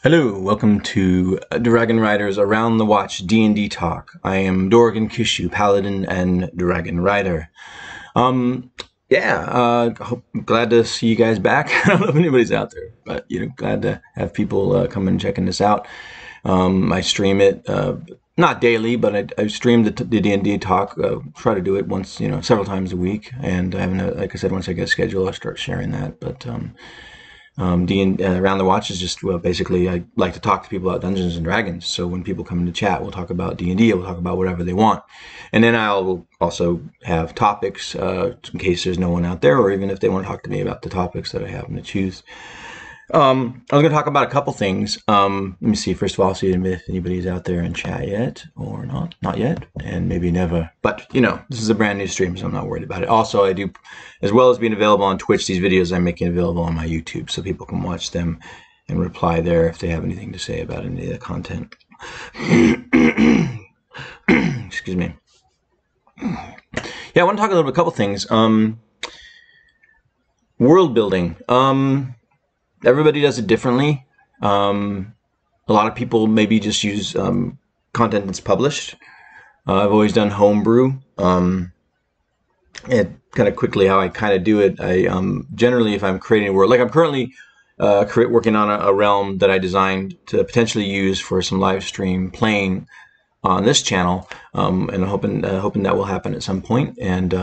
Hello, welcome to Doragon Riders Around the Watch D&D Talk. I am Doragon, Kishu, Paladin, and Doragon Rider. Glad to see you guys back. I don't know if anybody's out there, but glad to have people come and checking this out. I stream it, not daily, but I stream the D&D Talk. Try to do it once, several times a week. And I haven't, like I said, once I get a schedule, I'll start sharing that. But Around the Watch is just, well, basically I like to talk to people about Dungeons and Dragons. So when people come into chat, we'll talk about D&D, we'll talk about whatever they want. And then I'll also have topics in case there's no one out there, or even if they want to talk to me about the topics that I happen to choose. I was going to talk about a couple things. Let me see. First of all, see if anybody's out there in chat yet or not. Not yet, and maybe never. But, this is a brand new stream, so I'm not worried about it. Also, I do, as well as being available on Twitch, these videos I'm making available on my YouTube, so people can watch them and reply there if they have anything to say about any of the content. Excuse me. Yeah, I want to talk a couple things. World building. Everybody does it differently. A lot of people maybe just use content that's published. I've always done homebrew. And kind of quickly how I kind of do it, I generally, if I'm creating a world, like I'm currently working on a realm that I designed to potentially use for some live stream playing on this channel, and I'm hoping that will happen at some point. And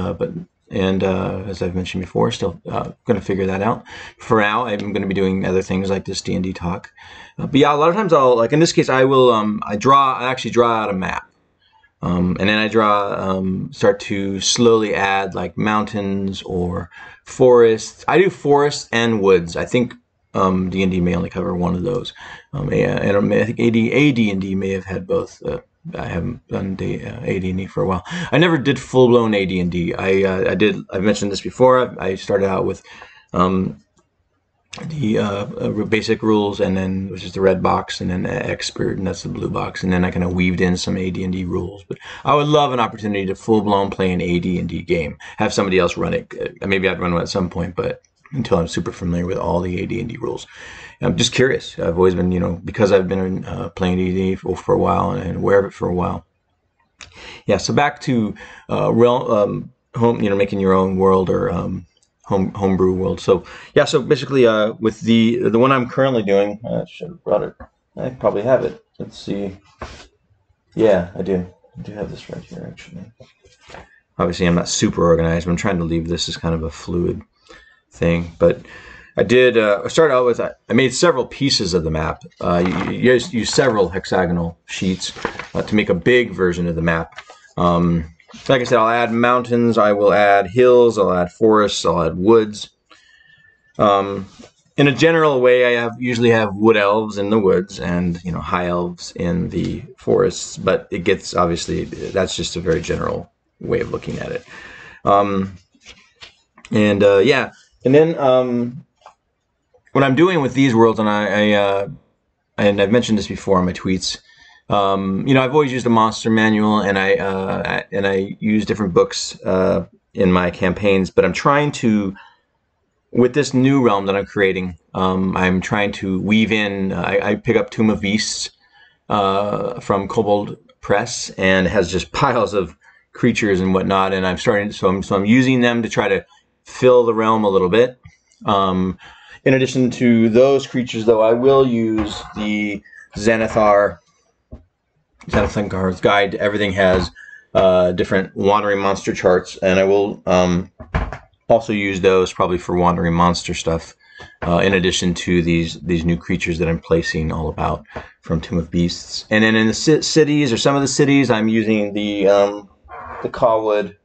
as I've mentioned before, still going to figure that out. For now, I'm going to be doing other things like this D&D talk. But yeah, a lot of times I'll, like in this case, I will, I actually draw out a map. And then I start to slowly add like mountains or forests. I do forests and woods. I think D&D may only cover one of those. And I think AD&D may have had both. I haven't done AD&D for a while. I never did full-blown AD&D. I've mentioned this before. I started out with the basic rules, and then which is the red box, and then expert, and that's the blue box, and then I kind of weaved in some AD&D rules. But I would love an opportunity to full-blown play an AD&D game. Have somebody else run it. Maybe I'd run it at some point, but until I'm super familiar with all the AD&D rules. I'm just curious. I've always been, because I've been playing AD&D for a while and aware of it for a while. Yeah, so back to making your own world or homebrew world. So yeah, so basically with the one I'm currently doing, I should have brought it. I probably have it. Let's see. Yeah, I do. I do have this right here, actually. Obviously, I'm not super organized, but I'm trying to leave this as kind of a fluid thing. But I did. I started out with. I made several pieces of the map. You use several hexagonal sheets to make a big version of the map. Like I said, I'll add mountains. I will add hills. I'll add forests. I'll add woods. In a general way, I usually have wood elves in the woods and high elves in the forests. But it gets obviously that's just a very general way of looking at it. Yeah, and then. What I'm doing with these worlds, and I've mentioned this before on my tweets, I've always used a monster manual, and I use different books in my campaigns. But I'm trying to, with this new realm that I'm creating, I'm trying to weave in. I pick up Tomb of Beasts from Kobold Press, and it has just piles of creatures and whatnot. And I'm starting, so I'm using them to try to fill the realm a little bit. In addition to those creatures, though, I will use the Xanathar's Guide. Everything has different wandering monster charts, and I will also use those probably for wandering monster stuff. In addition to these new creatures that I'm placing all about from Tomb of Beasts, and then in the cities or some of the cities, I'm using the Cawwood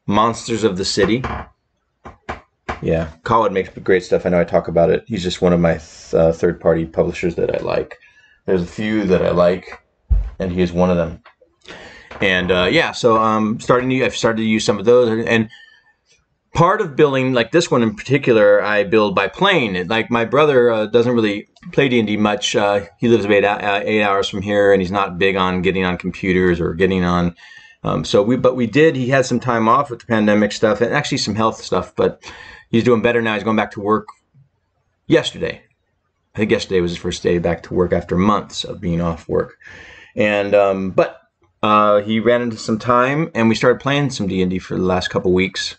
Monsters of the City. Yeah, Colin makes great stuff. I know I talk about it. He's just one of my third-party publishers that I like. There's a few that I like, and he is one of them. And yeah, so I've started to use some of those. And part of building, like this one in particular, I build by plane. Like my brother doesn't really play D&D much. He lives about 8 hours from here, and he's not big on getting on computers or getting on. But we did. He had some time off with the pandemic stuff, and actually some health stuff, but he's doing better now. He's going back to work yesterday. I think yesterday was his first day back to work after months of being off work. And he ran into some time, and we started playing some D&D for the last couple weeks.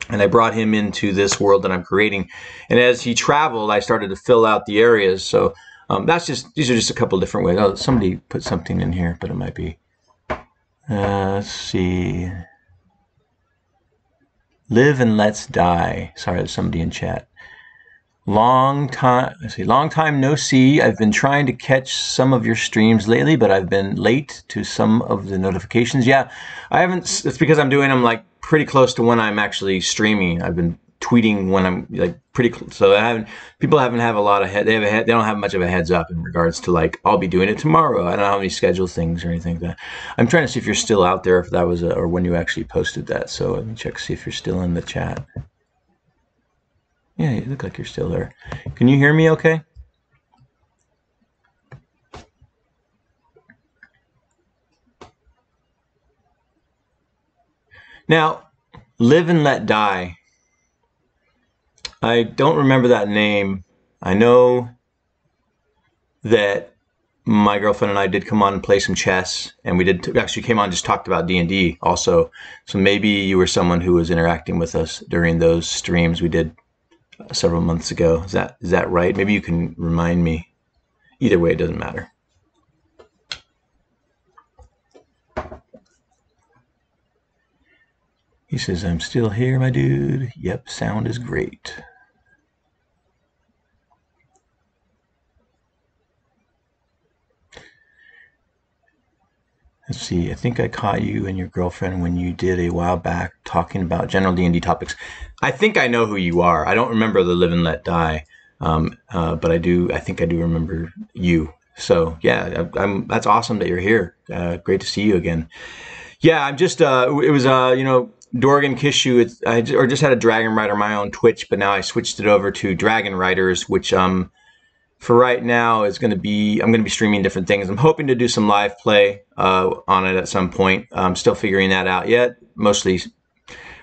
And I brought him into this world that I'm creating. And as he traveled, I started to fill out the areas. So these are just a couple different ways. Oh, somebody put something in here, but it might be. Let's see. Live and let's die. Sorry, there's somebody in chat. Long time no see. I've been trying to catch some of your streams lately, but I've been late to some of the notifications. Yeah, I haven't. It's because I'm doing them like pretty close to when I'm actually streaming. I've been tweeting when I'm like pretty close. So people haven't have a lot of they don't have much of a heads up in regards to like I'll be doing it tomorrow. I don't know how many scheduled things or anything like that. I'm trying to see if you're still out there, if that was or when you actually posted that. So let me check to see if you're still in the chat. Yeah, you look like you're still there. Can you hear me okay? Now, Live and Let Die. I don't remember that name. I know that my girlfriend and I did come on and play some chess, and we did actually came on and just talked about D&D also. So maybe you were someone who was interacting with us during those streams we did several months ago. Is that right? Maybe you can remind me. Either way, it doesn't matter. He says, I'm still here, my dude. Yep, sound is great. Let's see, I think I caught you and your girlfriend when you did a while back talking about general D&D topics. I think I know who you are. I don't remember the Live and Let Die, but I think I do remember you. So yeah, that's awesome that you're here. Great to see you again. Yeah, I'm just, it was, Doragon Kishu. I just had a Dragon Rider on my own Twitch, but now I switched it over to Dragon Riders, which for right now I'm going to be streaming different things. I'm hoping to do some live play on it at some point. I'm still figuring that out yet. Mostly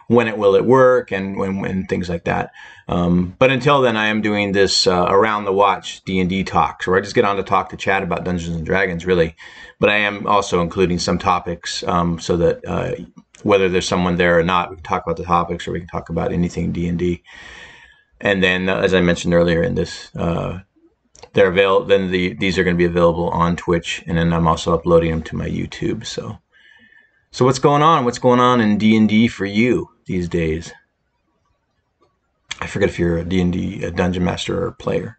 when will it work and when things like that. But until then, I am doing this around the watch D&D talks, where I just get on to talk to chat about Dungeons and Dragons, really. But I am also including some topics so that whether there's someone there or not, we can talk about the topics, or we can talk about anything D&D. And then, as I mentioned earlier in this, they're available. Then these are going to be available on Twitch, and then I'm also uploading them to my YouTube. So what's going on? What's going on in D&D for you these days? I forget if you're a D&D a dungeon master or a player.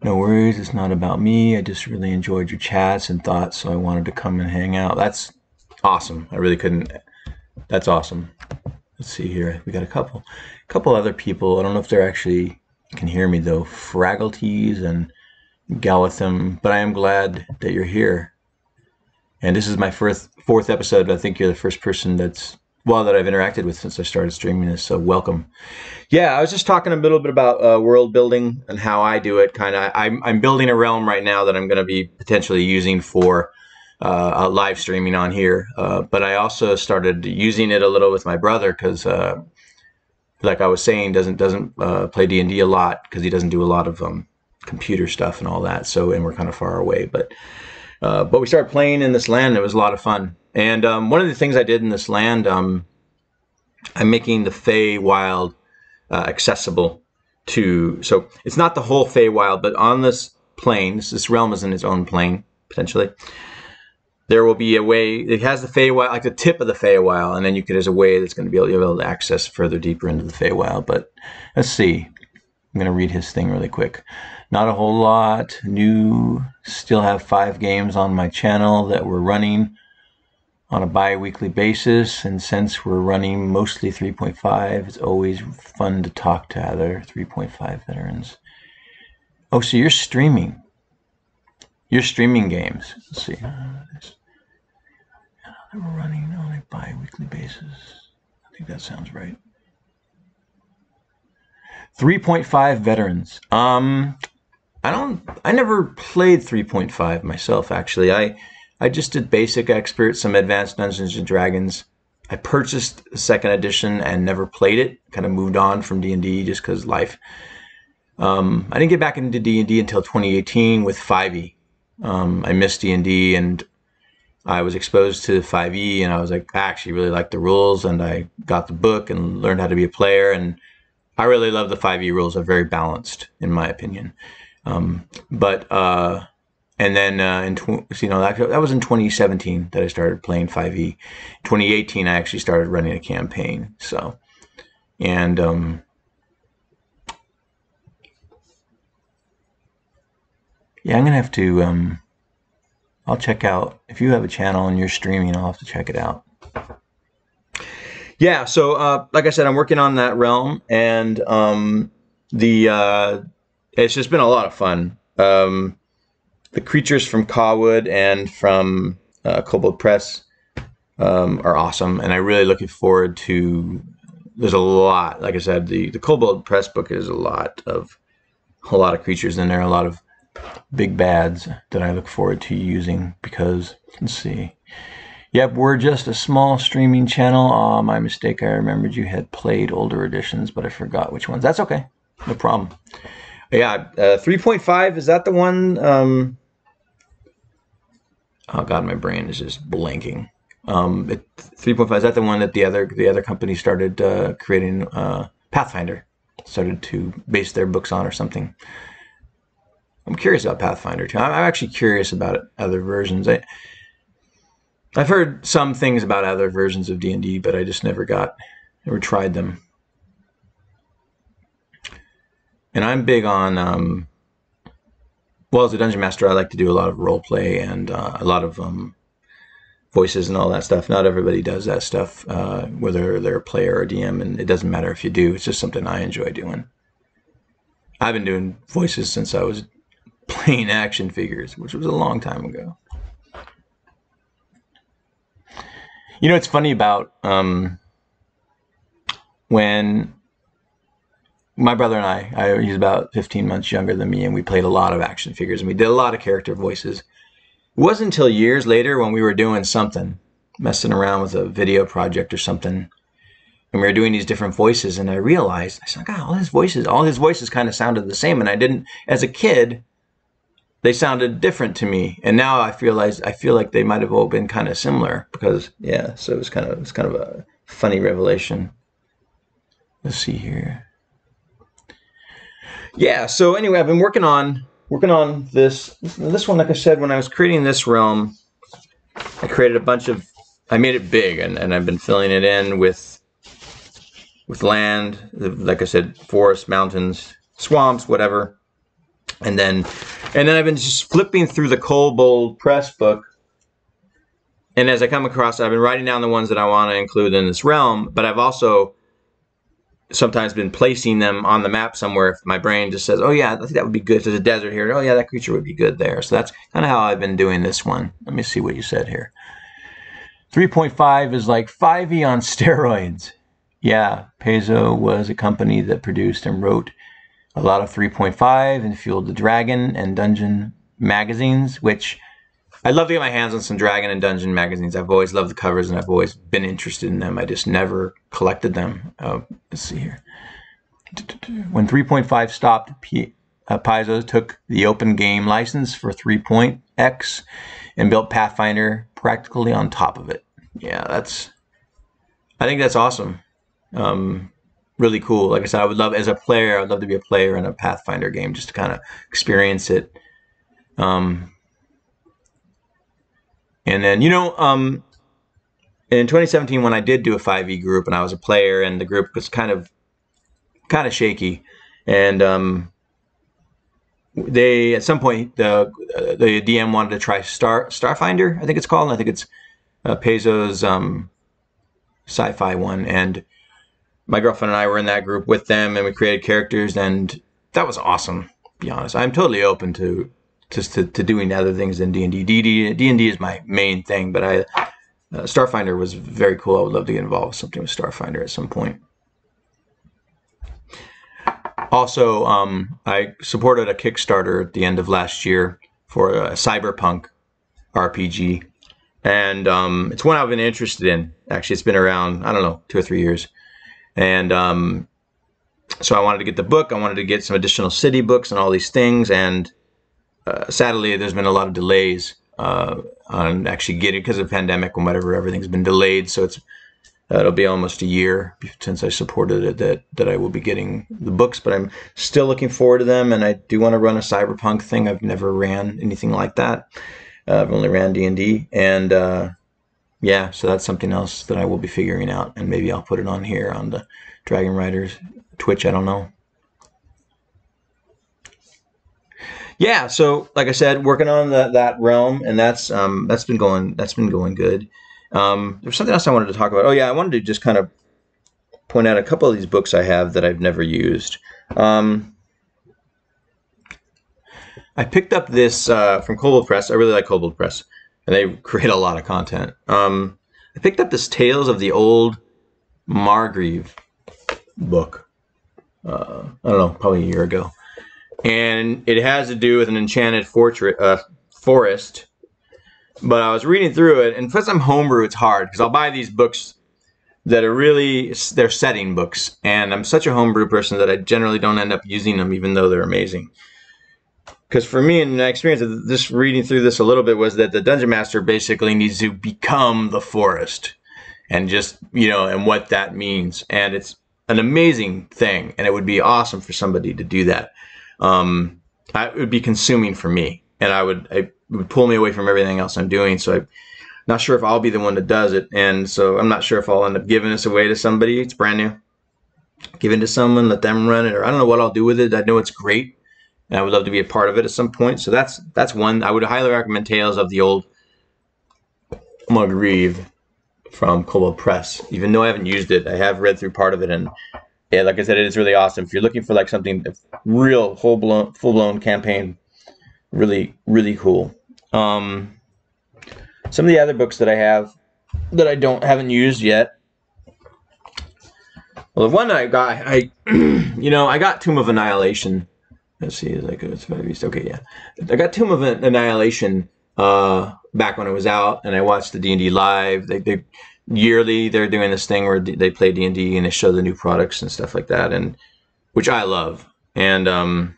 No worries, it's not about me. I just really enjoyed your chats and thoughts, so I wanted to come and hang out. That's awesome. I really couldn't. That's awesome. Let's see here. We got a couple other people. I don't know if they're actually, you can hear me though. Fraggletees and Galatham, but I am glad that you're here. And this is my fourth episode, but I think you're the first person that I've interacted with since I started streaming this, so welcome. Yeah, I was just talking a little bit about world building and how I do it. I'm building a realm right now that I'm going to be potentially using for live streaming on here. But I also started using it a little with my brother because, like I was saying, doesn't play D&D a lot because he doesn't do a lot of computer stuff and all that. So, and we're kind of far away, but we started playing in this land. It was a lot of fun. And one of the things I did in this land, I'm making the Feywild accessible to. So it's not the whole Feywild, but on this plane, this realm is in its own plane potentially. There will be a way. It has the Feywild, like the tip of the Feywild, and then there's a way that's going to be able to access further deeper into the Feywild. But let's see. I'm going to read his thing really quick. Not a whole lot new. Still have 5 games on my channel that we're running on a bi-weekly basis, and since we're running mostly 3.5, it's always fun to talk to other 3.5 veterans. Oh, so you're streaming. You're streaming games. Let's see. We're running on a bi-weekly basis. I think that sounds right. 3.5 veterans. I never played 3.5 myself, actually. I just did basic expert, some advanced Dungeons and Dragons, I purchased the second edition and never played it. Kind of moved on from D&D just because life. I didn't get back into D&D until 2018 with 5e. I missed D&D and I was exposed to 5e, and I was like, I actually really like the rules, and I got the book and learned how to be a player, and I really love the 5e rules. They're very balanced, in my opinion. And then that was in 2017 that I started playing 5e. 2018, I actually started running a campaign. So, and yeah, I'm gonna have to. I'll check out if you have a channel and you're streaming. I'll have to check it out. Yeah. So, like I said, I'm working on that realm, and it's just been a lot of fun. The creatures from Cawood and from Kobold Press are awesome, and I'm really looking forward to. There's a lot, like I said, the Kobold Press book is a lot of creatures in there, a lot of big bads that I look forward to using because, let's see. Yep, we're just a small streaming channel. Oh, my mistake. I remembered you had played older editions, but I forgot which ones. That's okay. No problem. Yeah, 3.5, is that the one? Oh God, my brain is just blanking. 3.5, is that the one that the other company started creating? Pathfinder started to base their books on or something. I'm curious about Pathfinder too. I'm actually curious about other versions. I've heard some things about other versions of D&D, but I just never tried them. And I'm big on, well, as a dungeon master, I like to do a lot of role play and a lot of voices and all that stuff. Not everybody does that stuff, whether they're a player or DM, and it doesn't matter if you do. It's just something I enjoy doing. I've been doing voices since I was playing action figures, which was a long time ago. You know, it's funny about when my brother and he's about 15 months younger than me, and we played a lot of action figures, and we did a lot of character voices. It wasn't until years later when we were doing something, messing around with a video project or something, and we were doing these different voices, and I realized, I said, God, all his voices kind of sounded the same, and I didn't, as a kid, they sounded different to me, and now I feel like they might have all been kind of similar because, yeah. So it was kind of a funny revelation. Let's see here. Yeah. So anyway, I've been working on this one. Like I said, when I was creating this realm, I created a bunch of. I made it big, and I've been filling it in with land, like I said, forests, mountains, swamps, whatever. And then I've been just flipping through the Kobold Press book. And as I come across, I've been writing down the ones that I want to include in this realm, but I've also sometimes been placing them on the map somewhere if my brain just says, oh yeah, I think that would be good. If there's a desert here, oh yeah, that creature would be good there. So that's kind of how I've been doing this one. Let me see what you said here. 3.5 is like 5e on steroids. Yeah, Paizo was a company that produced and wrote a lot of 3.5 and fueled the Dragon and Dungeon magazines, which I'd love to get my hands on some Dragon and Dungeon magazines. I've always loved the covers and I've always been interested in them. I just never collected them. Let's see here. When 3.5 stopped, Paizo took the open game license for 3.x and built Pathfinder practically on top of it. Yeah, I think that's awesome. Really cool. Like I said, I would love, as a player, I'd love to be a player in a Pathfinder game just to kind of experience it. And then, you know, in 2017, when I did do a 5e group and I was a player and the group was kind of shaky, and they, at some point, the DM wanted to try Starfinder, I think it's called. I think it's Paizo's sci-fi one, and my girlfriend and I were in that group with them, and we created characters, and that was awesome, to be honest. I'm totally open to doing other things than D&D. D&D is my main thing, but Starfinder was very cool. I would love to get involved with something with Starfinder at some point. Also, I supported a Kickstarter at the end of last year for a cyberpunk RPG, And it's one I've been interested in. Actually, it's been around, I don't know, 2 or 3 years. And so I wanted to get the book. I wanted to get some additional city books and all these things. And sadly, there's been a lot of delays on actually getting, because of the pandemic and whatever, everything's been delayed. So it'll be almost a year since I supported it that I will be getting the books, but I'm still looking forward to them. And I do want to run a cyberpunk thing. I've never ran anything like that. I've only ran D&D, and yeah, so that's something else that I will be figuring out, and maybe I'll put it on here on the Dragon Riders Twitch. I don't know. Yeah, so like I said, working on that realm, and that's been going good. There's something else I wanted to talk about. Oh yeah, I wanted to just kind of point out a couple of these books I have that I've never used. I picked up this from Kobold Press. I really like Kobold Press, and they create a lot of content. I picked up this Tales of the Old Margrave book. I don't know, probably a year ago. And it has to do with an enchanted forest. But I was reading through it, and because I'm homebrew, it's hard, because I'll buy these books that are really, they're setting books. And I'm such a homebrew person that I generally don't end up using them, even though they're amazing. Because for me, in my experience of just reading through this a little bit, was that the Dungeon Master basically needs to become the forest. And just, you know, and what that means. And it's an amazing thing, and it would be awesome for somebody to do that. It would be consuming for me, and it would pull me away from everything else I'm doing. So I'm not sure if I'll be the one that does it, and so I'm not sure if I'll end up giving this away to somebody. It's brand new. Give it to someone, let them run it, or I don't know what I'll do with it. I know it's great, and I would love to be a part of it at some point. So that's one. I would highly recommend Tales of the Old Margrave from Kobold Press. Even though I haven't used it, I have read through part of it, and yeah, like I said, it is really awesome. If you're looking for like something real, full-blown campaign, really, really cool. Some of the other books that I have that I haven't used yet. Well, the one that I got, you know, I got Tomb of Annihilation. Let's see, it's 5 East. Okay, yeah, I got Tomb of Annihilation back when it was out, and I watched the D&D live. They yearly they're doing this thing where they play D&D and they show the new products and stuff like that, and which I love, and I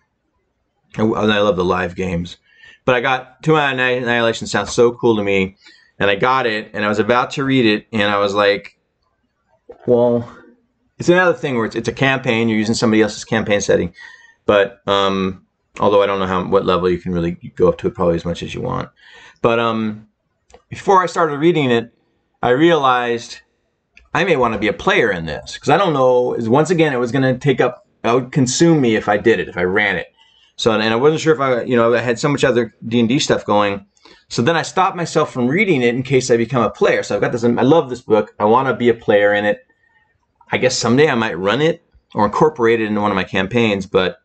love the live games. But I got Tomb of Annihilation, sounds so cool to me, and I got it, and I was about to read it, and I was like, well, it's another thing where it's a campaign. You're using somebody else's campaign setting, but although I don't know what level you can really go up to it, probably as much as you want. But before I started reading it, I realized I may want to be a player in this, because I don't know. Once again, it was going to take up. It would consume me if I did it, if I ran it. So, and I wasn't sure if I had so much other D&D stuff going. So then I stopped myself from reading it in case I become a player. So I've got this. I love this book. I want to be a player in it. I guess someday I might run it or incorporate it into one of my campaigns. But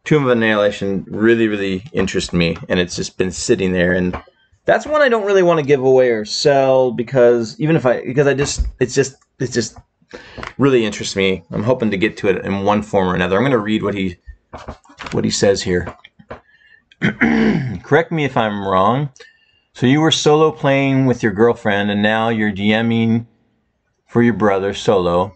Tomb of Annihilation really, really interests me, and it's just been sitting there. And that's one I don't really want to give away or sell, because it just really interests me. I'm hoping to get to it in one form or another. I'm going to read what he says here. Correct me if I'm wrong. So you were solo playing with your girlfriend, and now you're DMing for your brother solo.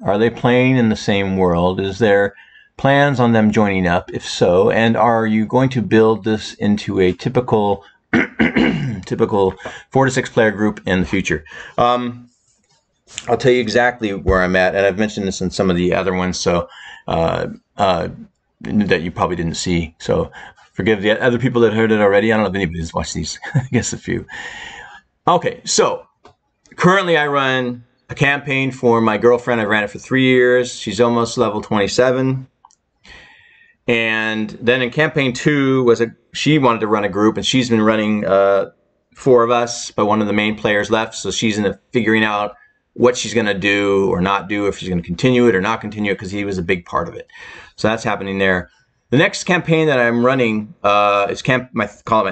Are they playing in the same world? Is there plans on them joining up? If so, and are you going to build this into a typical 4 to 6 player group in the future? I'll tell you exactly where I'm at, and I've mentioned this in some of the other ones, so that you probably didn't see. So forgive the other people that heard it already. I don't know if anybody's watched these. I guess a few. Okay, so currently I run a campaign for my girlfriend. I ran it for 3 years. She's almost level 27. And then in campaign 2 she wanted to run a group, and she's been running 4 of us, but one of the main players left, so she's figuring out what she's going to do or not do, if she's going to continue it or not continue it, because he was a big part of it. So that's happening there. The next campaign that I'm running is call it my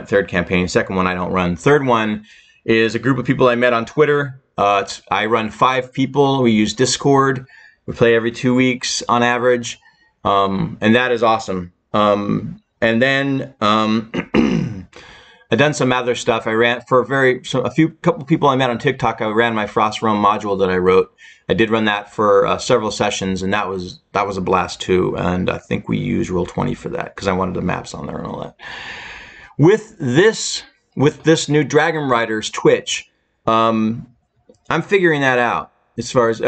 third campaign. Second one I don't run. Third one is a group of people I met on Twitter. I run 5 people. We use Discord. We play every 2 weeks on average. And that is awesome. And then I've done some other stuff. I ran for a couple people I met on TikTok. I ran my Frost Realm module that I wrote. I did run that for several sessions, and that was a blast too. And I think we used Roll20 for that because I wanted the maps on there and all that. With this new Dragon Riders Twitch, I'm figuring that out. As far as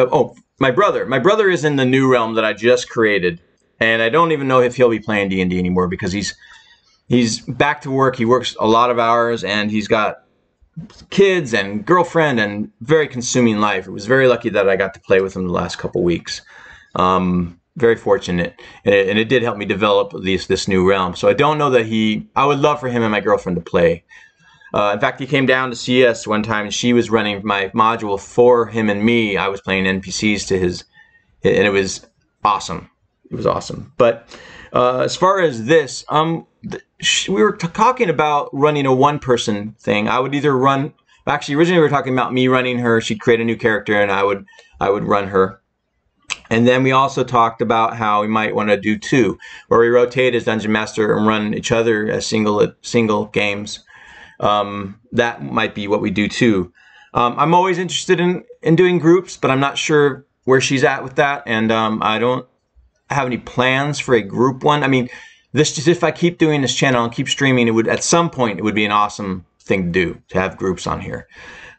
my brother is in the new realm that I just created, and I don't even know if he'll be playing D&D anymore because he's back to work. He works a lot of hours, and he's got kids and girlfriend and very consuming life. It was very lucky that I got to play with him the last couple weeks. Very fortunate, and it did help me develop this new realm. So I don't know that I would love for him and my girlfriend to play. In fact, he came down to see us one time, and she was running my module for him and me. I was playing NPCs to his, and it was awesome. It was awesome. But as far as this, we were talking about running a one-person thing. I would either run. Actually, originally we were talking about me running her. She'd create a new character, and I would run her. And then we also talked about how we might want to do two, where we rotate as Dungeon Master and run each other as single games. That might be what we do too. I'm always interested in doing groups, but I'm not sure where she's at with that, and I don't have any plans for a group one. I mean, if I keep doing this channel and keep streaming, at some point it would be an awesome thing to do, to have groups on here.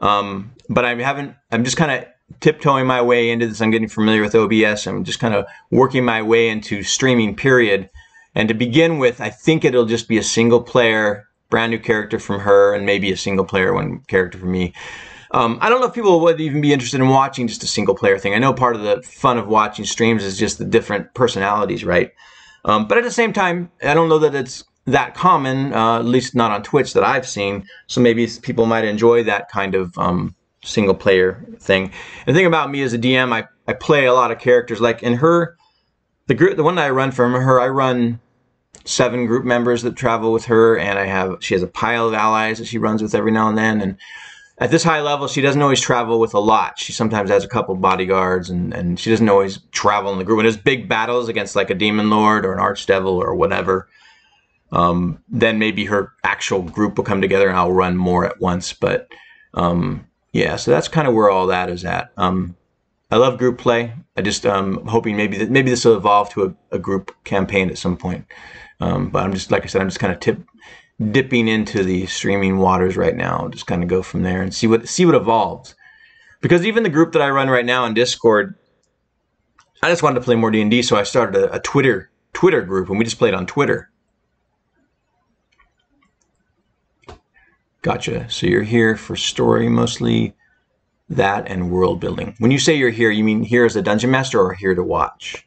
But I'm just kind of tiptoeing my way into this. I'm getting familiar with OBS. I'm just kind of working my way into streaming, period. And to begin with, I think it'll just be a single player, brand new character from her, and maybe a single player one character from me. I don't know if people would even be interested in watching just a single player thing. I know part of the fun of watching streams is just the different personalities, right? But at the same time, I don't know that it's that common, at least not on Twitch that I've seen. So maybe people might enjoy that kind of single player thing. And the thing about me as a DM, I play a lot of characters. Like in her, the one that I run from her, I run 7 group members that travel with her, and she has a pile of allies that she runs with every now and then. And at this high level, she doesn't always travel with a lot. She sometimes has a couple bodyguards, and she doesn't always travel in the group. When there's big battles against like a demon lord or an archdevil or whatever, then maybe her actual group will come together and I'll run more at once. But yeah, so that's kind of where all that is at. I love group play. I just hoping maybe this will evolve to a group campaign at some point. But I'm just, like I said, I'm just kind of dipping into the streaming waters right now. Just kind of go from there and see what evolves. Because even the group that I run right now on Discord, I just wanted to play more D&D, so I started a Twitter group, and we just played on Twitter. Gotcha. So you're here for story mostly, that and world building. When you say you're here, you mean here as a dungeon master or here to watch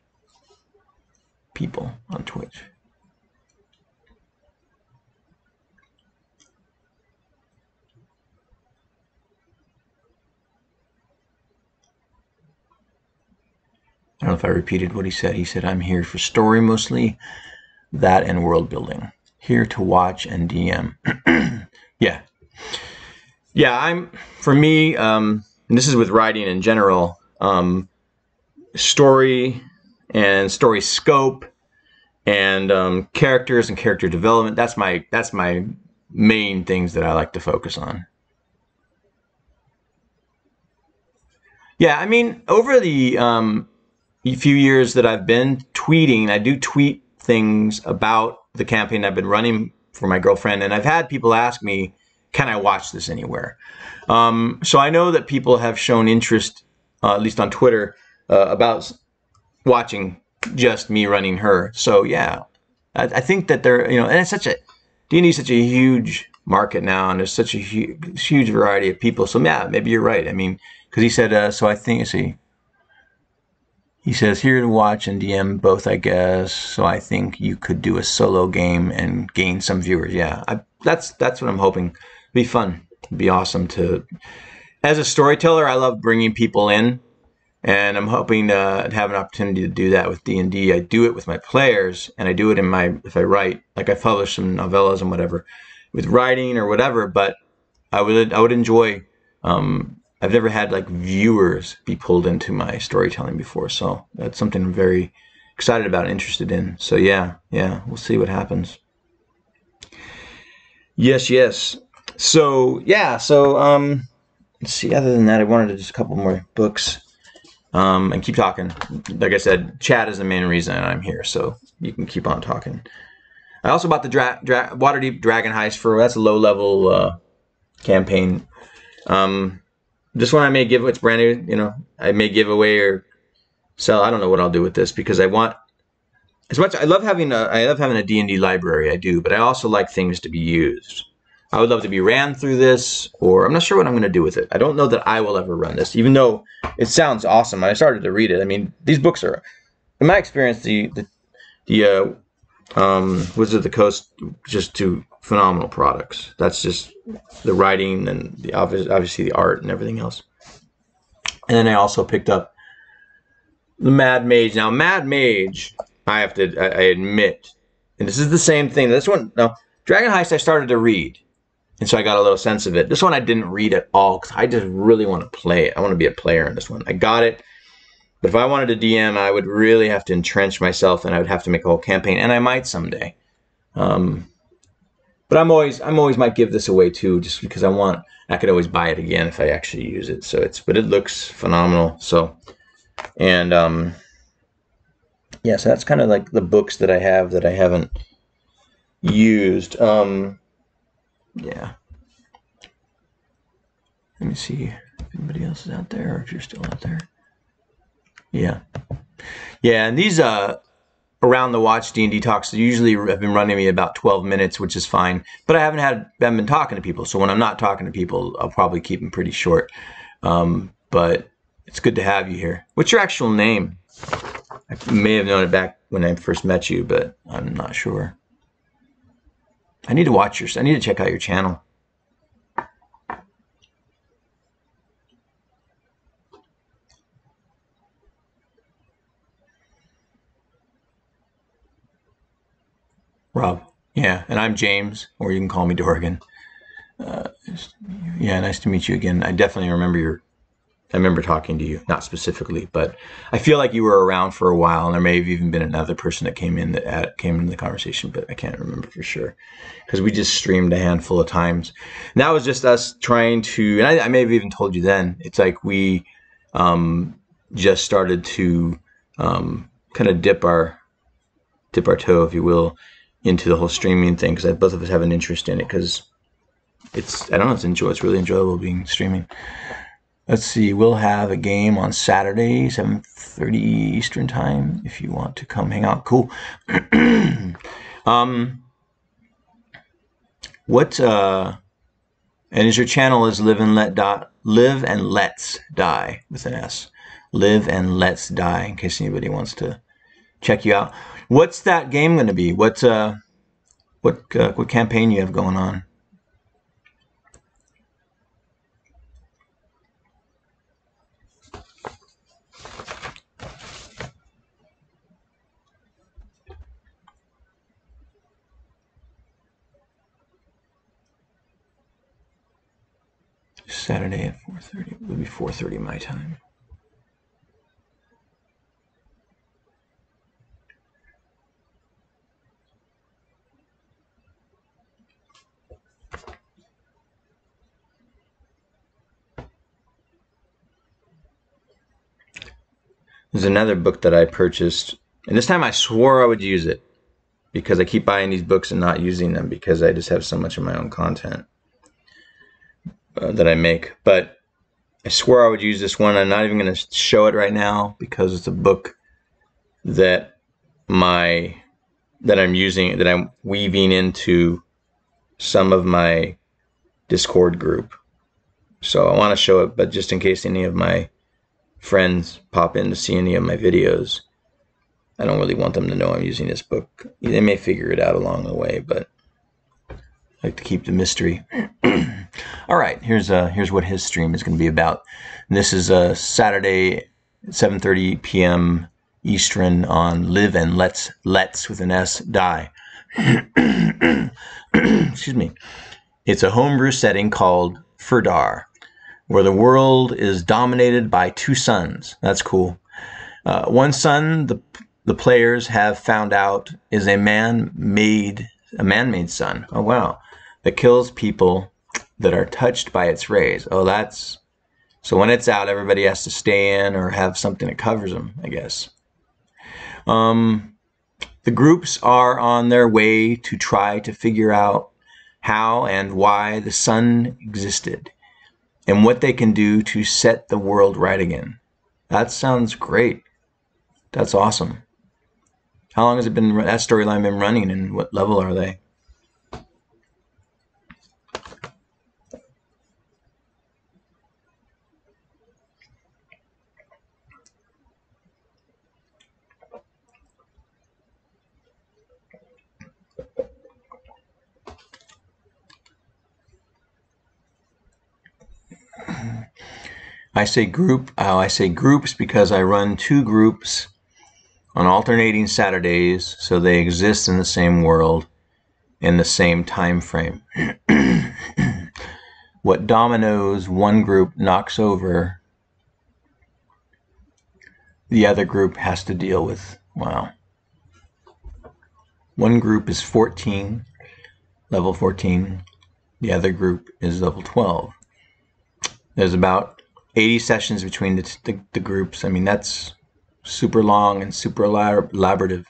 people on Twitch? I don't know if I repeated what he said. He said, I'm here for story mostly, that and world building. Here to watch and DM. Yeah. Yeah, for me, and this is with writing in general, story and story scope and characters and character development, that's my main things that I like to focus on. Yeah, I mean, over the few years that I've been tweeting, I do tweet things about the campaign I've been running for my girlfriend, and I've had people ask me, can I watch this anywhere? So I know that people have shown interest, at least on Twitter, about watching just me running her. So yeah, I think that and it's D&D is such a huge market now, and there's such a huge variety of people. So yeah, maybe you're right. I mean, because he said, so I think, he says, here to watch and DM both, I guess. So I think you could do a solo game and gain some viewers. Yeah, that's what I'm hoping. It'd be fun. It'd be awesome to... As a storyteller, I love bringing people in. And I'm hoping to have an opportunity to do that with D&D. I do it with my players, and I do it if I write. Like I publish some novellas and whatever. With writing or whatever, but I would enjoy... I've never had like viewers be pulled into my storytelling before, so that's something I'm very excited about and interested in. So yeah, we'll see what happens. Yes, yes. So yeah, so let's see. Other than that, I wanted to just a couple more books. And keep talking. Like I said, chat is the main reason I'm here, so you can keep on talking. I also bought the Waterdeep Dragon Heist for that's a low level campaign. This one I may give. It's brand new. You know, I may give away or sell. I don't know what I'll do with this because I want as much. I love having a D&D library. I do, but I also like things to be used. I would love to be ran through this, or I'm not sure what I'm going to do with it. I don't know that I will ever run this, even though it sounds awesome. I started to read it. I mean, these books are, in my experience, the Wizards of the Coast, just two phenomenal products. That's just the writing and the obviously the art and everything else. And then I also picked up the Mad Mage. Now, Mad Mage, I admit, and this is the same thing. This one, no, Dragon Heist, I started to read. And so I got a little sense of it. This one I didn't read at all because I just really want to play it. I want to be a player in this one. I got it. But if I wanted to DM, I would really have to entrench myself and I would have to make a whole campaign. And I might someday. But I'm always might give this away too, just because I could always buy it again if I actually use it. So but it looks phenomenal. So, and yeah, so that's kind of like the books that I have that I haven't used. Yeah. Let me see if anybody else is out there or if you're still out there. Yeah. Yeah, and these around the watch D&D talks usually have been running me about 12 minutes, which is fine. But I haven't been talking to people. So when I'm not talking to people, I'll probably keep them pretty short. But it's good to have you here. What's your actual name? I may have known it back when I first met you, but I'm not sure. I need to check out your channel. Rob. Yeah, and I'm James, or you can call me Doragon. Yeah, nice to meet you again. I definitely remember talking to you, not specifically, but I feel like you were around for a while, and there may have even been another person that came into the conversation, but I can't remember for sure because we just streamed a handful of times. And that was just us trying to, and I may have even told you then. It's like we just started to kind of dip our toe, if you will, into the whole streaming thing because both of us have an interest in it because it's really enjoyable being streaming. Let's see, we'll have a game on Saturday, 7:30 Eastern time, if you want to come hang out. Cool. And is your channel is Live and Let's Die with an S. Live and Let's Die, in case anybody wants to check you out. What's that game going to be? What campaign you have going on? Saturday at 4:30. It would be 4:30 my time. There's another book that I purchased, and this time I swore I would use it because I keep buying these books and not using them because I just have so much of my own content that I make. But I swore I would use this one. I'm not even going to show it right now because it's a book that I'm weaving into some of my Discord group. So I want to show it, but just in case any of my friends pop in to see any of my videos, I don't really want them to know I'm using this book. They may figure it out along the way, but I like to keep the mystery. All right, here's what his stream is going to be about. And this is Saturday, 7:30 p.m. Eastern on Live and Let's with an S Die. Excuse me. It's a homebrew setting called Furdar, where the world is dominated by two suns. That's cool. One sun, the players have found out, is a man-made sun. Oh wow! that kills people that are touched by its rays. Oh, that's... So when it's out, everybody has to stay in or have something that covers them, I guess. The groups are on their way to try to figure out how and why the sun existed and what they can do to set the world right again. That sounds great. That's awesome. How long has it been, that storyline been running, and what level are they? I say groups because I run 2 groups on alternating Saturdays, so they exist in the same world in the same time frame. What dominoes one group knocks over, the other group has to deal with. Wow. One group is 14, level 14. The other group is level 12. There's about 80 sessions between the groups. I mean, that's super long and super elaborative.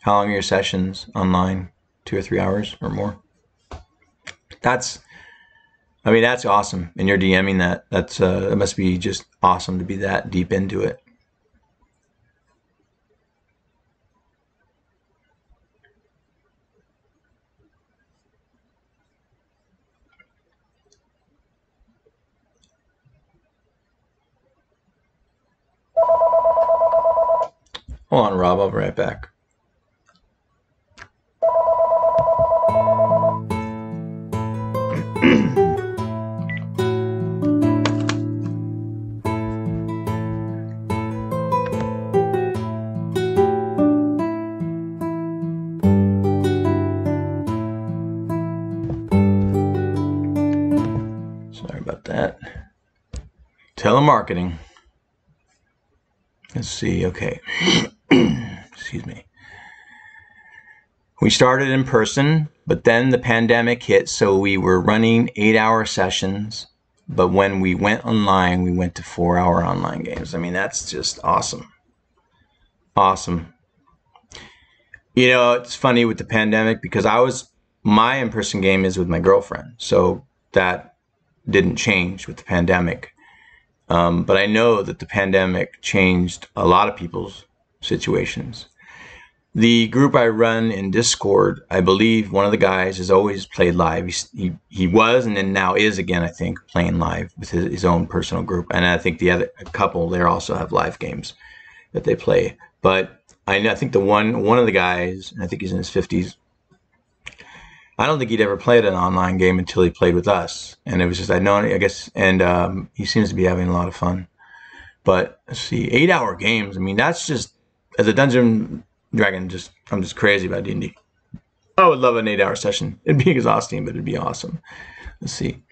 How long are your sessions online? 2 or 3 hours or more? That's awesome. And you're DMing that. It must be just awesome to be that deep into it. Hold on, Rob. I'll be right back. Sorry about that. Telemarketing. Let's see. Okay. Excuse me. We started in person, but then the pandemic hit, so we were running 8-hour sessions. But when we went online, we went to 4-hour online games. I mean, that's just awesome. Awesome. You know, it's funny with the pandemic because my in-person game is with my girlfriend, so that didn't change with the pandemic. But I know that the pandemic changed a lot of people's situations. The group I run in Discord, I believe one of the guys has always played live. He was and then now is again, I think, playing live with his own personal group. And I think the other couple there also have live games that they play. But I think the one of the guys, and I think he's in his 50s, I don't think he'd ever played an online game until he played with us. And it was just, I guess, and he seems to be having a lot of fun. But let's see, 8-hour games. I mean, that's just, as a Dungeon Dragon, I'm just crazy about D&D. I would love an 8-hour session. It'd be exhausting, but it'd be awesome. Let's see.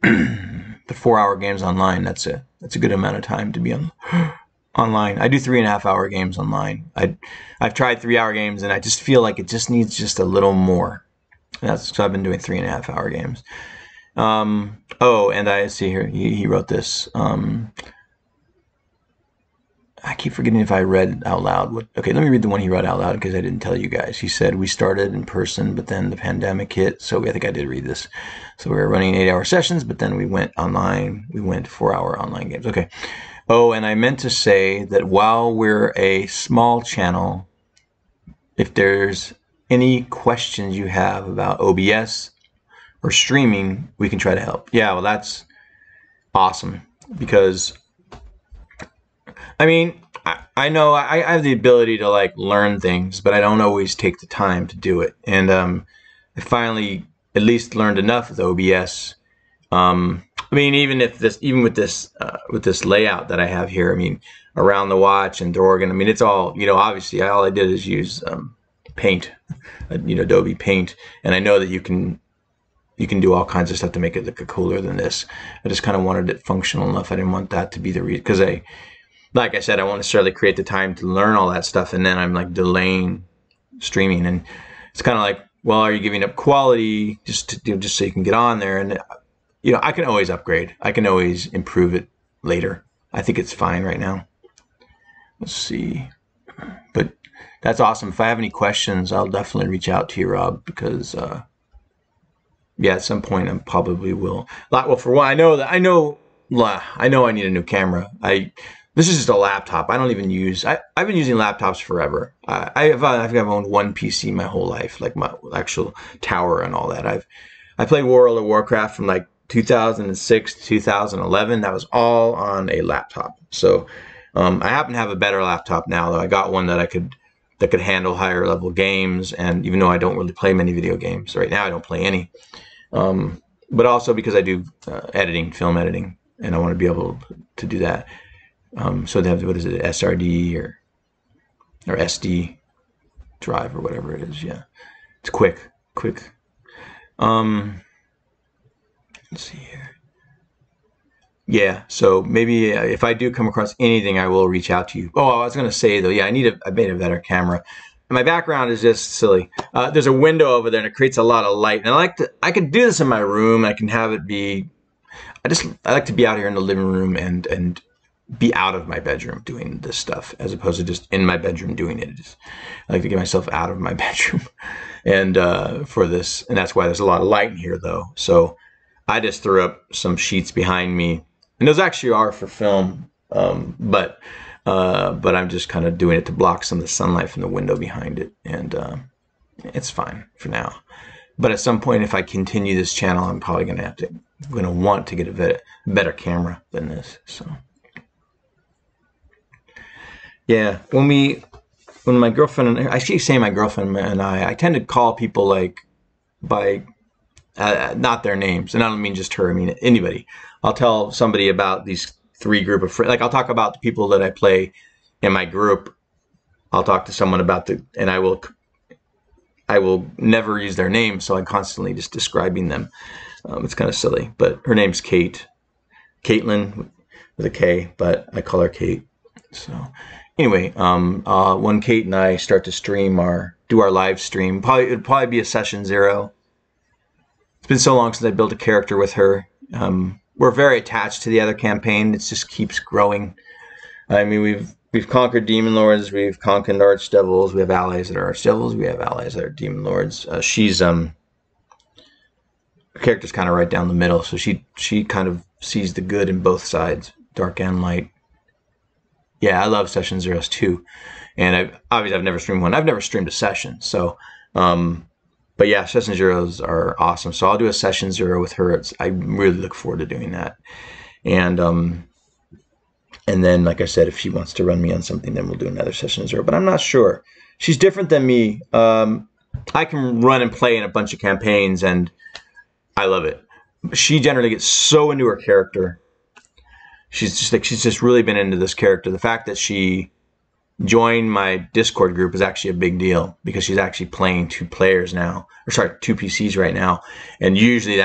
The 4-hour games online, that's a good amount of time to be online. I do 3.5-hour games online. I've tried 3-hour games, and I just feel like it just needs just a little more. So I've been doing 3.5-hour games. Oh, and I see here, he wrote this. I keep forgetting if I read out loud. Okay, let me read the one he read out loud because I didn't tell you guys. He said, we started in person, but then the pandemic hit. So I think I did read this. So we were running 8-hour sessions, but then we went online. We went 4-hour online games. Okay. Oh, and I meant to say that while we're a small channel, if there's any questions you have about OBS or streaming, we can try to help. Yeah, well, that's awesome because I mean, I know I have the ability to like learn things, but I don't always take the time to do it. And I finally at least learned enough with OBS. I mean, even with this layout that I have here, I mean, around the watch and Doragon, I mean, it's all, you know, obviously all I did is use Paint, Adobe Paint, and I know that you can do all kinds of stuff to make it look cooler than this. I just kind of wanted it functional enough. I didn't want that to be the reason, because like I said, I won't necessarily create the time to learn all that stuff, and then I'm like delaying streaming. And it's kind of like well, are you giving up quality just so you can get on there? And I can always upgrade. I can always improve it later. I think it's fine right now. Let's see. But that's awesome. If I have any questions, I'll definitely reach out to you, Rob, because yeah, at some point I probably will. Well, for one, I know I need a new camera. This is just a laptop. I don't even use. I've been using laptops forever. I think I've owned one PC my whole life, like my actual tower and all that. I played World of Warcraft from like 2006 to 2011. That was all on a laptop. So I happen to have a better laptop now, though. I got one that could handle higher level games, and even though I don't really play many video games right now, I don't play any. But also because I do editing, film editing, and I want to be able to do that. So they have, what is it, SRD or SD drive or whatever it is. Yeah, it's quick. Let's see here. Yeah, so maybe if I do come across anything, I will reach out to you. Oh, I was going to say though, yeah, I made a better camera. My background is just silly. There's a window over there and it creates a lot of light. And I could do this in my room. I can have it be, I like to be out here in the living room and be out of my bedroom doing this stuff as opposed to just in my bedroom doing it. I like to get myself out of my bedroom and for this. And that's why there's a lot of light in here though. So I just threw up some sheets behind me. And those actually are for film, but I'm just kind of doing it to block some of the sunlight from the window behind it, and it's fine for now. But at some point, if I continue this channel, I'm probably going to want to get a better camera than this. So, yeah, when my girlfriend, I keep saying my girlfriend and I tend to call people like by not their names, and I don't mean just her. I mean anybody. I'll tell somebody about these three group of friends. Like I'll talk about the people that I play in my group. I'll talk to someone about and I will never use their name, so I'm constantly just describing them. It's kind of silly, but her name's Caitlin with a K, but I call her Kate. So anyway, when Kate and I start to do our live stream, it'd probably be a session 0. It's been so long since I built a character with her. We're very attached to the other campaign. It just keeps growing. I mean, we've conquered demon lords. We've conquered archdevils. We have allies that are archdevils. We have allies that are demon lords. Her character's kind of right down the middle, so she kind of sees the good in both sides, dark and light. Yeah, I love session 0s too, and obviously I've never streamed one. I've never streamed a session, so. But yeah, session 0s are awesome. So I'll do a session 0 with her. I really look forward to doing that. And then, like I said, if she wants to run me on something, then we'll do another session 0. But I'm not sure. She's different than me. I can run and play in a bunch of campaigns, and I love it. She generally gets so into her character. She's just really been into this character. The fact that she join my Discord group is actually a big deal because she's actually playing 2 players now, or sorry, 2 PCs right now. And usually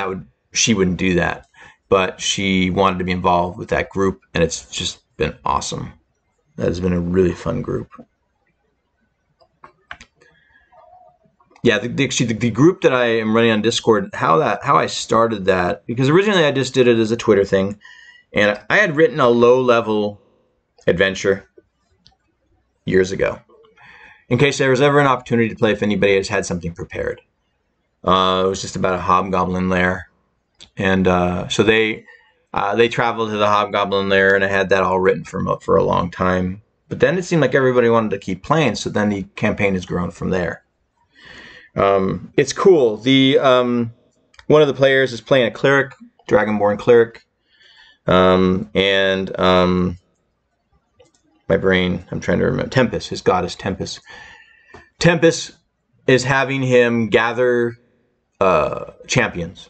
she wouldn't do that, but she wanted to be involved with that group, and it's just been awesome. That has been a really fun group. Yeah, the group that I am running on Discord, how I started that, because originally I just did it as a Twitter thing, and I had written a low-level adventure years ago, in case there was ever an opportunity to play if anybody has had something prepared. It was just about a hobgoblin lair, and so they traveled to the hobgoblin lair, and I had that all written for a long time. But then it seemed like everybody wanted to keep playing, so then the campaign has grown from there. It's cool. One of the players is playing a cleric, dragonborn cleric, and my brain, I'm trying to remember. Tempest, his goddess Tempest. Tempest is having him gather champions.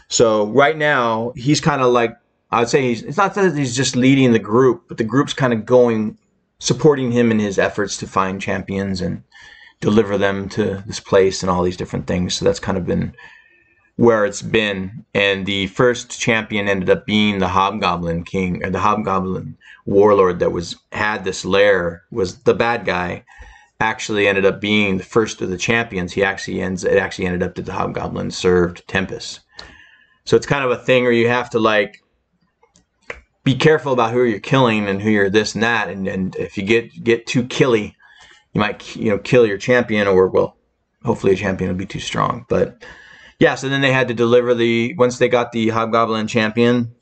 So right now, he's kind of like, I would say it's not that he's just leading the group, but the group's kind of supporting him in his efforts to find champions and deliver them to this place and all these different things. So that's kind of been where it's been. And the first champion ended up being the Hobgoblin King, or the Hobgoblin Warlord that had this lair, was the bad guy. actually ended up being the first of the champions. It actually ended up that the Hobgoblin served Tempest. So it's kind of a thing where you have to like be careful about who you're killing and who you're this and that. And if you get too killy, you might kill your champion, or well, hopefully a champion will be too strong. But yeah, so then they had to deliver once they got the Hobgoblin champion,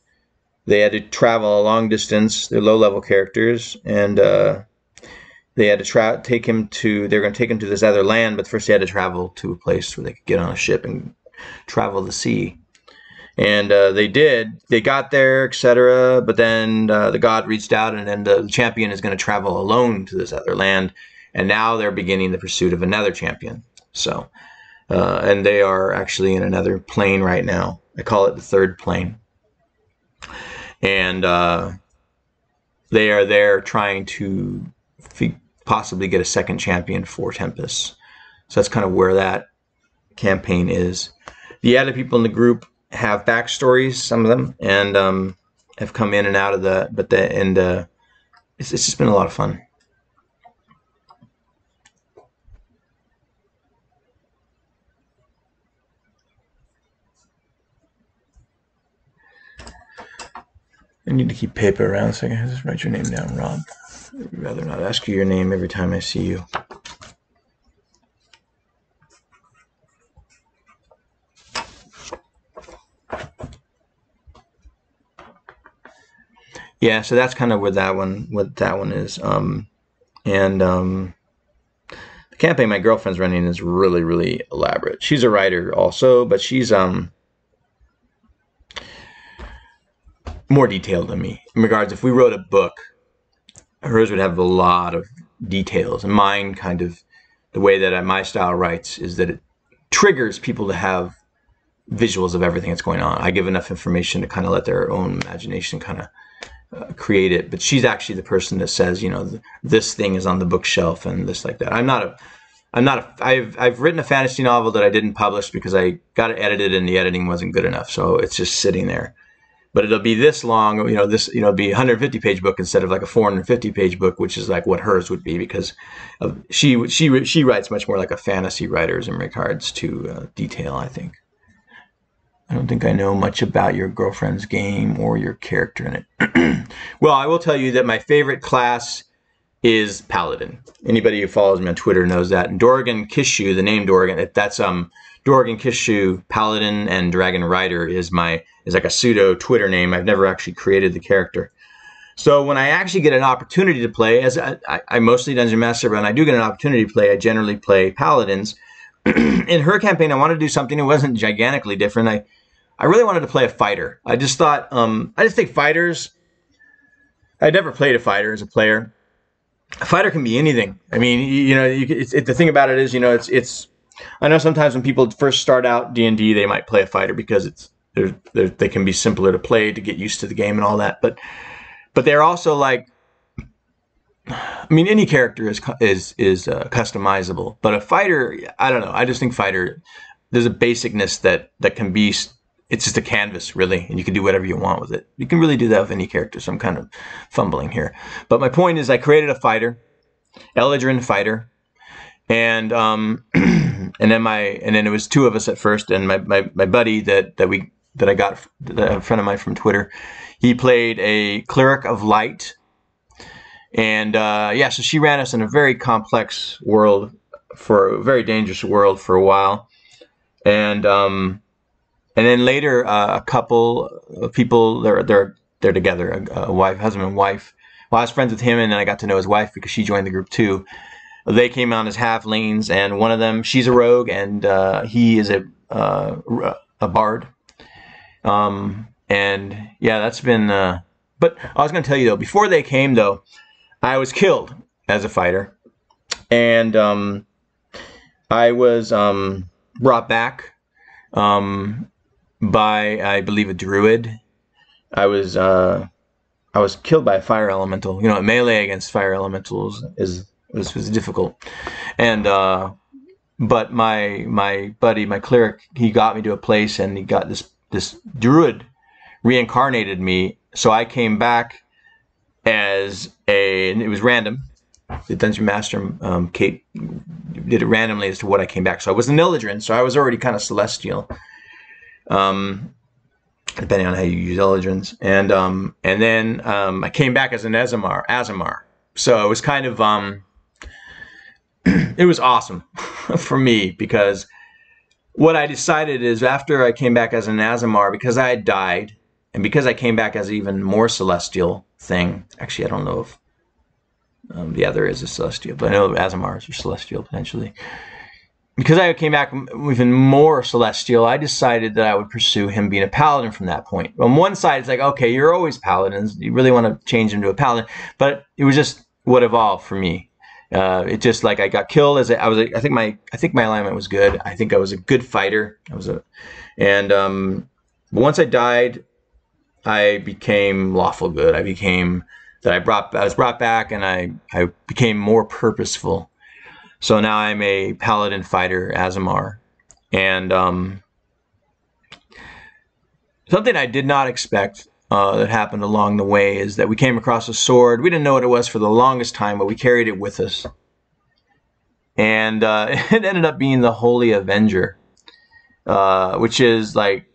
they had to travel a long distance. They're low-level characters, and they had to take him to. They're going to take him to this other land, but first they had to travel to a place where they could get on a ship and travel the sea. And they did. They got there, etc. But then the god reached out, and then the champion is going to travel alone to this other land. And now they're beginning the pursuit of another champion. So, and they are actually in another plane right now. I call it the third plane. And they are there trying to possibly get a second champion for Tempest. So that's kind of where that campaign is. The other people in the group have backstories, some of them, and have come in and out of it's just been a lot of fun. I need to keep paper around so I can just write your name down, Rob. I'd rather not ask you your name every time I see you. Yeah, so that's kind of what that one is. The campaign my girlfriend's running is really, really elaborate. She's a writer also, but she's more detailed than me. In regards, if we wrote a book, hers would have a lot of details. And mine, kind of, the way that my style writes is that it triggers people to have visuals of everything that's going on. I give enough information to kind of let their own imagination kind of create it. But she's actually the person that says, this thing is on the bookshelf and this like that. I've written a fantasy novel that I didn't publish because I got it edited and the editing wasn't good enough. So it's just sitting there. But it'll be this long, be a 150-page book instead of like a 450-page book, which is like what hers would be, because she writes much more like a fantasy writer in regards to detail, I think. I don't think I know much about your girlfriend's game or your character in it. Well, I will tell you that my favorite class is Paladin. Anybody who follows me on Twitter knows that. And Doragon Kishu, the name Doragon, that's Doragon Kishu, Paladin, and Dragon Rider is like a pseudo Twitter name. I've never actually created the character. So when I actually get an opportunity to play, as I mostly Dungeon Master, but when I do get an opportunity to play, I generally play Paladins. In her campaign, I wanted to do something that wasn't gigantically different. I really wanted to play a fighter. I just thought, I just think fighters, I'd never played a fighter as a player. A fighter can be anything. I mean, the thing about it is, it's. I know sometimes when people first start out D&D, they might play a fighter because they can be simpler to play to get used to the game and all that. But they're also like, I mean, any character is customizable. But a fighter, I don't know. I just think fighter, there's a basicness that can be. It's just a canvas, really, and you can do whatever you want with it. You can really do that with any character, so I'm kind of fumbling here. But my point is I created a fighter, Eladrin fighter, and then it was two of us at first, and my buddy that I got, a friend of mine from Twitter, he played a cleric of light. And so she ran us in a very complex world, for a very dangerous world for a while. And then later, a couple of people, they're together, husband and wife. Well, I was friends with him, and then I got to know his wife because she joined the group too. They came on as halflings, and one of them, she's a rogue, and he is a bard. And yeah, that's been. But I was going to tell you though, before they came though, I was killed as a fighter, and I was brought back. By, I believe, a druid. I was killed by a fire elemental. Melee against fire elementals was difficult. And but my buddy, my cleric, he got me to a place, and he got this druid reincarnated me. So I came back and it was random. the Dungeon Master, Kate, did it randomly as to what I came back. So I was an Illidan, so I was already kind of celestial. Depending on how you use Illidrans. And then I came back as an Azamar. So it was kind of, it was awesome for me, because what I decided is after I came back as an Azamar, because I had died, and because I came back as an even more celestial thing. Actually, I don't know if, yeah, there is a celestial, but I know Azamars are celestial potentially. Because I came back even more celestial, I decided that I would pursue him being a paladin from that point. On one side, it's like, okay, you're always paladins. You really want to change him to a paladin. But it was just what evolved for me. It just like I got killed as I think my alignment was good. I think I was a good fighter. But once I died, I became lawful good. I was brought back, and I became more purposeful. So now I'm a paladin fighter, Azamar. And something I did not expect that happened along the way is that we came across a sword. We didn't know what it was for the longest time, but we carried it with us. And it ended up being the Holy Avenger, which is like,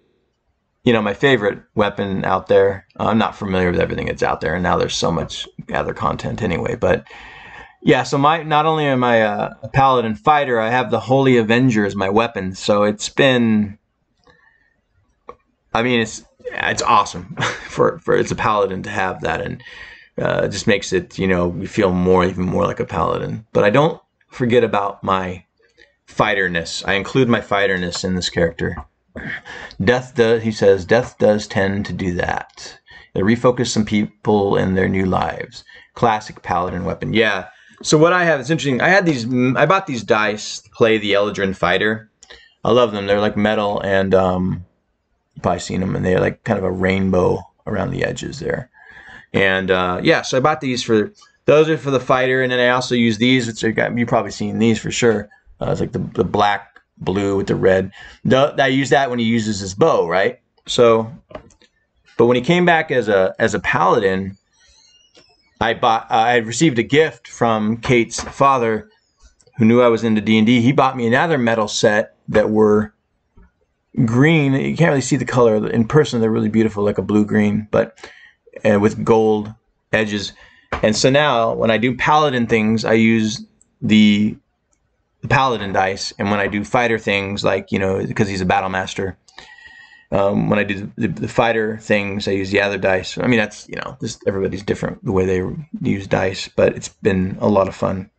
my favorite weapon out there. I'm not familiar with everything that's out there, and now there's so much other content anyway, but yeah, so not only am I a paladin fighter, I have the Holy Avenger as my weapon. So it's been, I mean, it's awesome for it's a paladin to have that, and it just makes it, you feel even more like a paladin. But I don't forget about my fighterness. I include my fighterness in this character. He says, death does tend to do that. It refocus some people in their new lives. Classic paladin weapon. Yeah. So what I have, it's interesting. I bought these dice to play the Eldrin Fighter. I love them. They're like metal, and you've probably seen them, and they're like kind of a rainbow around the edges there. And yeah, so I bought these those are for the fighter, and then I also use these, which you've probably seen these for sure. It's like the black, blue with the red. I use that when he uses his bow, right? So, but when he came back as a paladin, I received a gift from Kate's father, who knew I was into D&D. He bought me another metal set that were green. You can't really see the color in person. They're really beautiful, like a blue-green, but with gold edges. And so now, when I do paladin things, I use the paladin dice, and when I do fighter things, like because he's a battle master. When I do the fighter things, I use the other dice. I mean, that's, everybody's different the way they use dice, but it's been a lot of fun.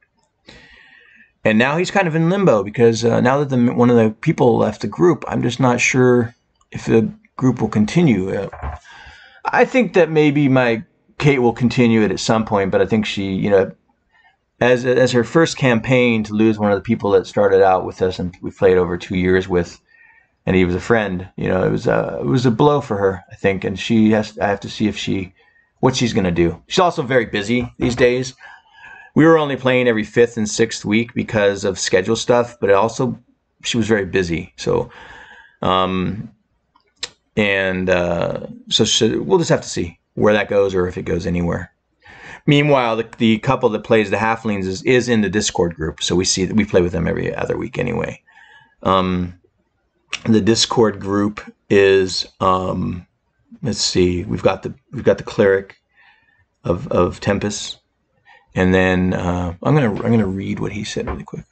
And now he's kind of in limbo, because now that one of the people left the group, I'm just not sure if the group will continue. I think that maybe Kate will continue it at some point, but I think she, as her first campaign, to lose one of the people that started out with us and we played over 2 years with, and he was a friend, it was a blow for her, I think, and I have to see what she's going to do. She's also very busy these days. We were only playing every 5th and 6th week because of schedule stuff, but she was very busy. So, so we'll just have to see where that goes, or if it goes anywhere. Meanwhile, the couple that plays the halflings is in the Discord group, so we play with them every other week anyway. The Discord group is, let's see, we've got the cleric of Tempest, and then I'm gonna read what he said really quick.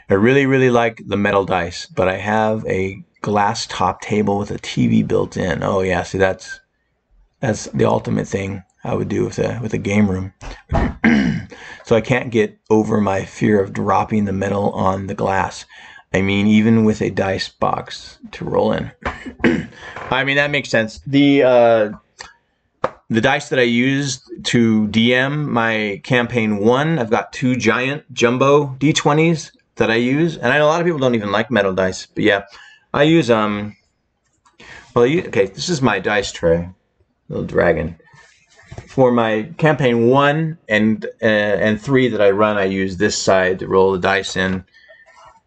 I really like the metal dice, but I have a glass top table with a TV built in. Oh yeah, see that's the ultimate thing I would do with a game room. So I can't get over my fear of dropping the metal on the glass. I mean, even with a dice box to roll in. I mean, that makes sense. The dice that I used to DM my campaign 1, I've got 2 giant jumbo D20s that I use. And I know a lot of people don't even like metal dice, but yeah, I use, okay, this is my dice tray, little dragon. For my campaign 1 and 3 that I run, I use this side to roll the dice in.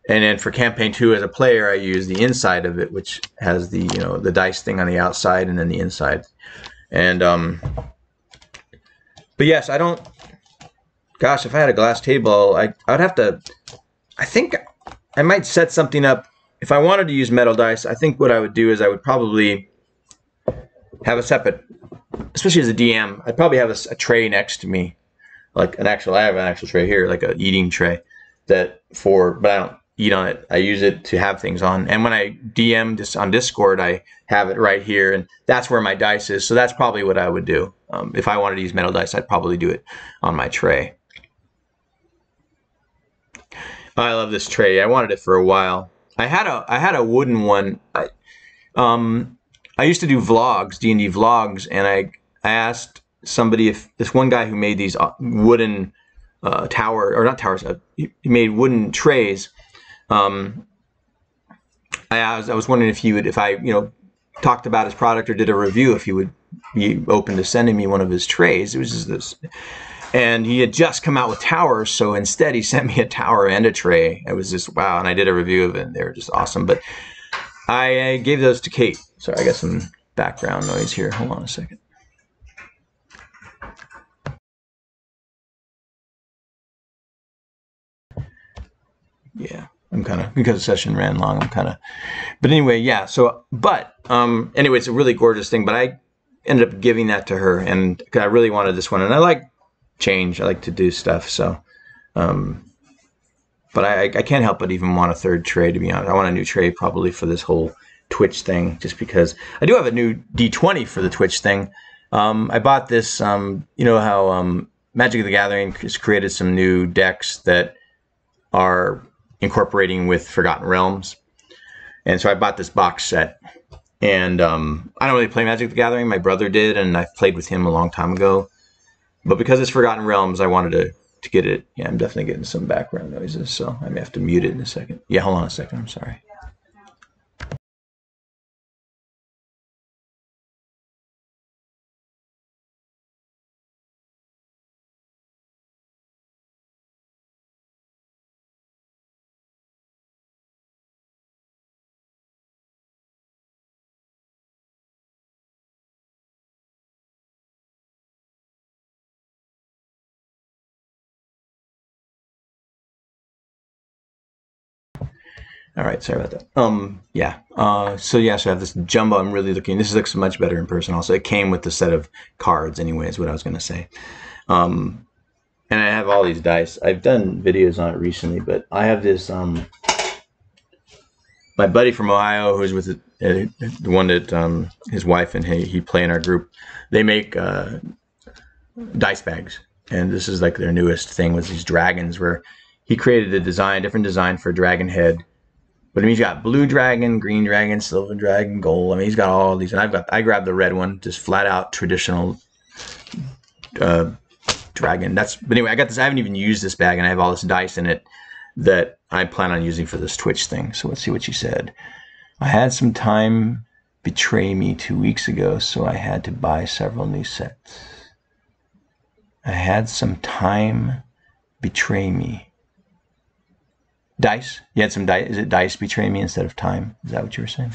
And then for campaign 2 as a player, I use the inside of it, which has the the dice thing on the outside and then the inside. And but yes, I don't gosh, if I had a glass table, I would have to, I think I might set something up. If I wanted to use metal dice, I think what I would do is I would probably have a separate, especially as a DM, I'd probably have a tray next to me, like I have an actual tray here, like an eating tray but I don't eat on it. I use it to have things on. And when I DM this on Discord, I have it right here, and that's where my dice is. So that's probably what I would do. If I wanted to use metal dice, I'd probably do it on my tray. I love this tray. I wanted it for a while. I had a wooden one. I used to do vlogs, D&D vlogs, and I asked somebody if this one guy who made these wooden he made wooden trays. I was wondering if he would, if I talked about his product or did a review, if he would be open to sending me one of his trays. It was just this, and he had just come out with towers, so instead he sent me a tower and a tray. It was just wow, and I did a review of it, and they were just awesome. But I gave those to Kate. Sorry, I got some background noise here. Hold on a second. Yeah, I'm kind of, because the session ran long, but anyway, yeah, so, anyway, it's a really gorgeous thing, but I ended up giving that to her, and I really wanted this one, and I like change, I like to do stuff, so, but I can't help but even want a third tray, to be honest. I want a new tray probably for this whole Twitch thing, just because I do have a new D20 for the Twitch thing. I bought this, you know how Magic the Gathering has created some new decks that are incorporating with Forgotten Realms, and so I bought this box set, and I don't really play Magic the Gathering. My brother did, and I played with him a long time ago, but because it's Forgotten Realms, I wanted to get it. Yeah, I'm definitely getting some background noises, so I may have to mute it in a second. Yeah, hold on a second, I'm sorry. All right, sorry about that. Yeah. So I have this jumbo. I'm really looking. This looks much better in person. Also, it came with the set of cards. Anyway, is what I was going to say. And I have all these dice. I've done videos on it recently, but I have this. My buddy from Ohio, who's with the one that his wife and he play in our group. They make dice bags, and this is like their newest thing with these dragons. Where he created a different design for a dragon head. But I mean, he's got blue dragon, green dragon, silver dragon, gold. I mean, he's got all these, and I grabbed the red one, just flat out traditional dragon. But anyway, I got this. I haven't even used this bag, and I have all this dice in it that I plan on using for this Twitch thing. So let's see what she said. I had some time betray me 2 weeks ago, so I had to buy several new sets. I had some time betray me. Dice? You had some dice. Is it dice betray me instead of time? Is that what you were saying?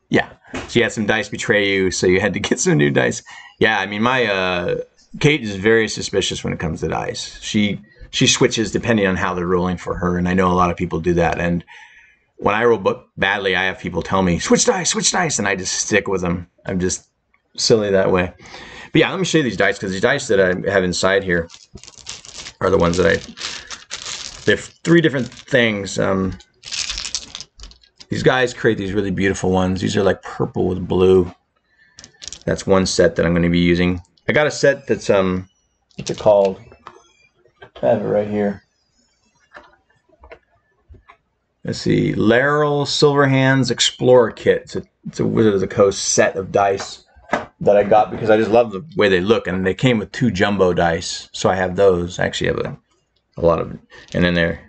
Yeah. So you had some dice betray you, so you had to get some new dice. Yeah, I mean, my Kate is very suspicious when it comes to dice. She switches depending on how they're rolling for her, and I know a lot of people do that. And when I roll badly, I have people tell me, switch dice, and I just stick with them. I'm just silly that way. But yeah, let me show you these dice, because these dice that I have inside here are the ones that they have 3 different things. These guys create these really beautiful ones. These are like purple with blue. That's one set that I'm going to be using. I got a set that's what's it called? I have it right here. Let's see, Laurel Silverhand's Explorer Kit. It's a Wizard of the Coast set of dice that I got because I just love the way they look, and they came with 2 jumbo dice, so I have those. I actually have a lot of it, and then they're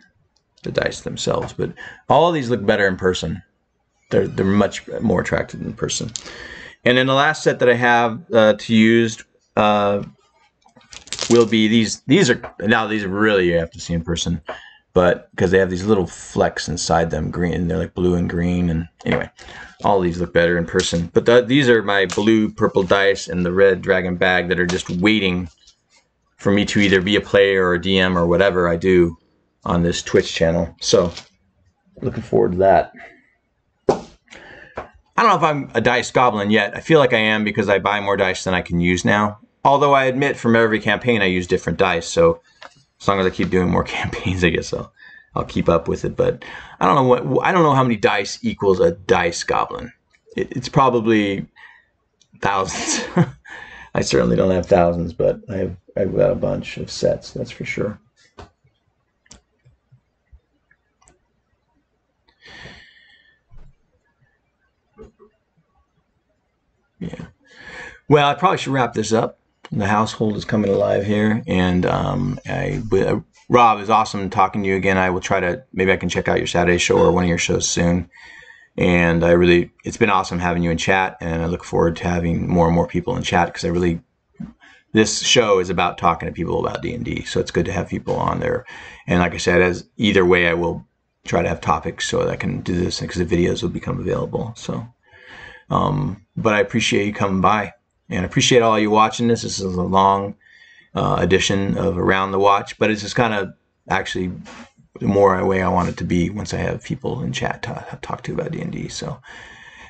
the dice themselves. But all of these look better in person. They're much more attractive in person. And then the last set that I have to use will be these. These are really, you have to see in person. but because they have these little flecks inside them, green, they're like blue and green. And anyway, all these look better in person. But these are my blue, purple dice and the red dragon bag that are just waiting for me to either be a player or a DM or whatever I do on this Twitch channel. So looking forward to that. I don't know if I'm a dice goblin yet. I feel like I am because I buy more dice than I can use now. Although I admit from every campaign I use different dice. So as long as I keep doing more campaigns, I guess I'll keep up with it. But I don't know how many dice equals a dice goblin. It's probably thousands. I certainly don't have thousands, but I've got a bunch of sets, that's for sure. Yeah. Well, I probably should wrap this up. The household is coming alive here, and Rob, it's awesome talking to you again. I will try to, maybe I can check out your Saturday show or one of your shows soon. And it's been awesome having you in chat, and I look forward to having more and more people in chat because this show is about talking to people about D&D, so it's good to have people on there. And like I said, either way, I will try to have topics so that I can do this because the videos will become available. So, but I appreciate you coming by, and I appreciate all you watching this. This is a long edition of Around the Watch, but it's just kind of actually the more way I want it to be once I have people in chat to talk to about D&D. So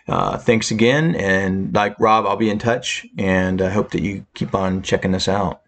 thanks again, and like Rob, I'll be in touch, and I hope that you keep on checking this out.